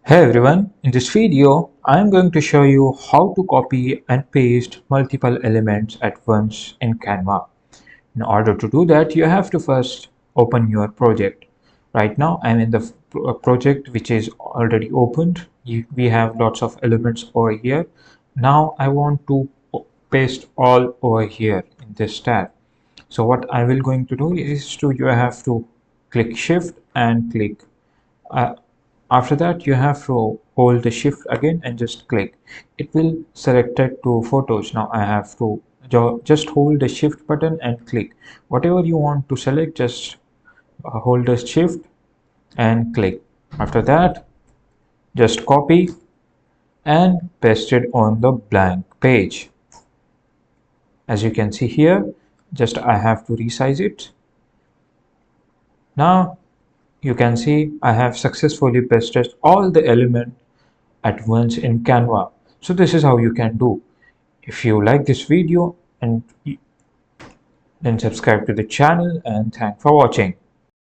Hey everyone, in this video I am going to show you how to copy and paste multiple elements at once in Canva. In order to do that, you have to first open your project. Right now I'm in the project which is already opened. We have lots of elements over here. Now I want to paste all over here in this tab. So what I will going to do is you have to click shift and click uh, after that, you have to hold the shift again and just click. It will select it to photos. Now I have to just hold the shift button and click. Whatever you want to select, just hold the shift and click. After that, just copy and paste it on the blank page. As you can see here, just I have to resize it. Now you can see I have successfully pasted all the elements at once in Canva. So this is how you can do. If you like this video, and then subscribe to the channel, and thanks for watching.